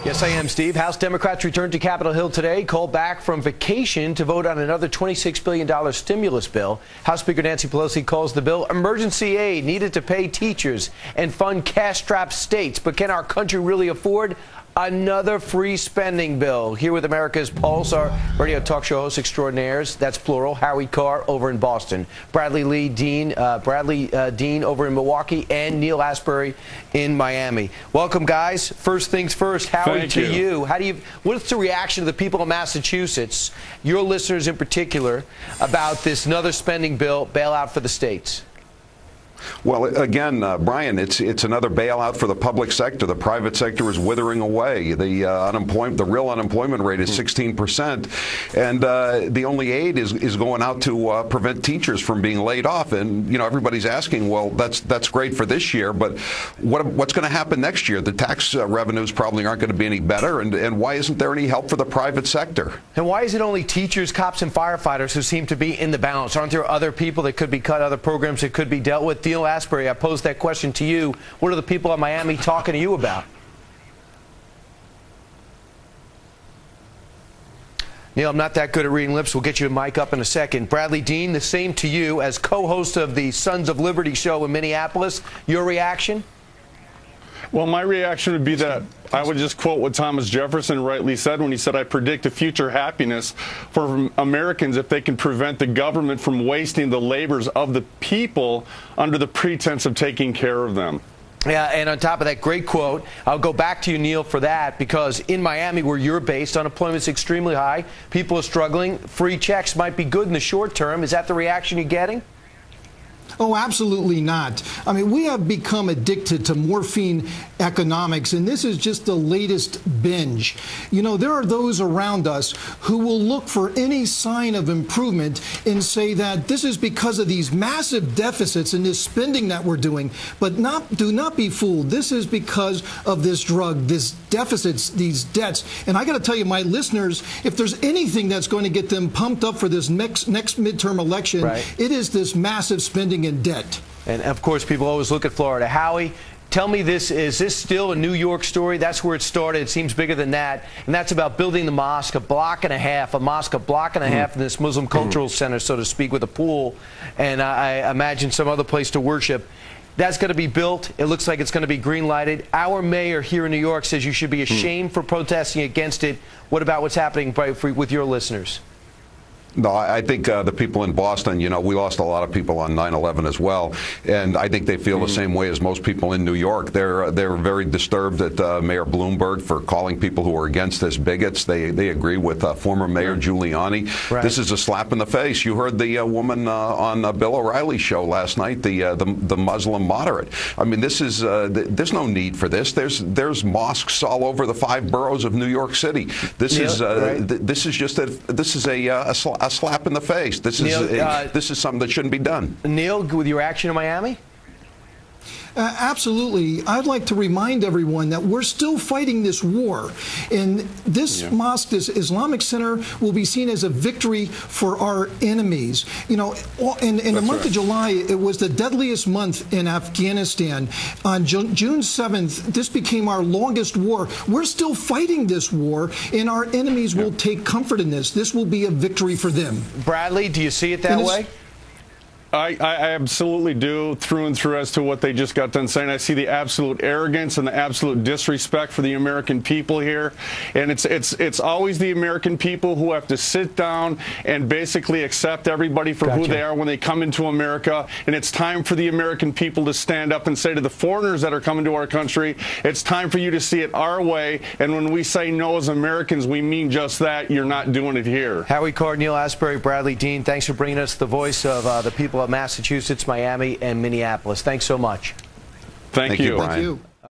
Yes, I am, Steve. House Democrats returned to Capitol Hill today, called back from vacation to vote on another $26 billion stimulus bill. House Speaker Nancy Pelosi calls the bill emergency aid needed to pay teachers and fund cash-strapped states. But can our country really afford another free spending bill? Here with America's Pulse, our radio talk show host extraordinaires, that's plural, Howie Carr over in Boston, Bradley Dean over in Milwaukee, and Neal Asbury in Miami. Welcome, guys. First things first, Howie, to you. What's the reaction of the people of Massachusetts, your listeners in particular, about this another spending bill bailout for the states? Well, again, Brian, it's another bailout for the public sector. The private sector is withering away. The real unemployment rate is 16%, and the only aid is going out to prevent teachers from being laid off. And everybody's asking, well, that's great for this year, but what's going to happen next year? The tax revenues probably aren't going to be any better, and why isn't there any help for the private sector? And why is it only teachers, cops, and firefighters who seem to be in the balance? Aren't there other people that could be cut, other programs that could be dealt with? Neal Asbury, I posed that question to you. What are the people in Miami talking to you about? Neal, I'm not that good at reading lips. We'll get you a mic up in a second. Bradley Dean, the same to you. As co-host of the Sons of Liberty show in Minneapolis, your reaction? Well, my reaction would be that I would just quote what Thomas Jefferson rightly said when he said, "I predict a future happiness for Americans if they can prevent the government from wasting the labors of the people under the pretense of taking care of them." Yeah, and on top of that great quote, I'll go back to you, Neal, for that, because in Miami, where you're based, unemployment's extremely high. People are struggling. Free checks might be good in the short term. Is that the reaction you're getting? Oh, absolutely not. I mean, we have become addicted to morphine economics, and this is just the latest binge. There are those around us who will look for any sign of improvement and say that this is because of these massive deficits and this spending that we're doing. But do not be fooled. This is because of this drug, this deficits, these debts. And I got to tell you, my listeners, if there's anything that's going to get them pumped up for this next midterm election, right, it is this massive spending in debt. And of course, people always look at Florida. Howie, tell me this, is this still a New York story? That's where it started. It seems bigger than that. And that's about building the mosque, a block and a half in this Muslim cultural center, so to speak, with a pool. And I imagine some other place to worship. That's going to be built. It looks like it's going to be green lighted. Our mayor here in New York says you should be ashamed for protesting against it. What about what's happening with your listeners? No, I think the people in Boston, we lost a lot of people on 9/11 as well, and I think they feel the same way as most people in New York. They're very disturbed at Mayor Bloomberg for calling people who are against this bigots. They agree with former Mayor Giuliani. Right. This is a slap in the face. You heard the woman on Bill O'Reilly's show last night, the Muslim moderate. I mean, this is there's no need for this. There's mosques all over the 5 boroughs of New York City. This is a slap in the face. This is something that shouldn't be done. Neal, with your action in Miami? Absolutely. I'd like to remind everyone that we're still fighting this war. And this mosque, this Islamic center, will be seen as a victory for our enemies. In the month of July, it was the deadliest month in Afghanistan. On June 7th, this became our longest war. We're still fighting this war, and our enemies will take comfort in this. This will be a victory for them. Bradley, do you see it that way? I absolutely do, through and through, as to what they just got done saying. I see the absolute arrogance and the absolute disrespect for the American people here. And it's always the American people who have to sit down and basically accept everybody for who they are when they come into America. And it's time for the American people to stand up and say to the foreigners that are coming to our country, it's time for you to see it our way. And when we say no as Americans, we mean just that. You're not doing it here. Howie Carr, Neal Asbury, Bradley Dean, thanks for bringing us the voice of the people of Massachusetts, Miami, and Minneapolis. Thanks so much. Thank you. Thank you.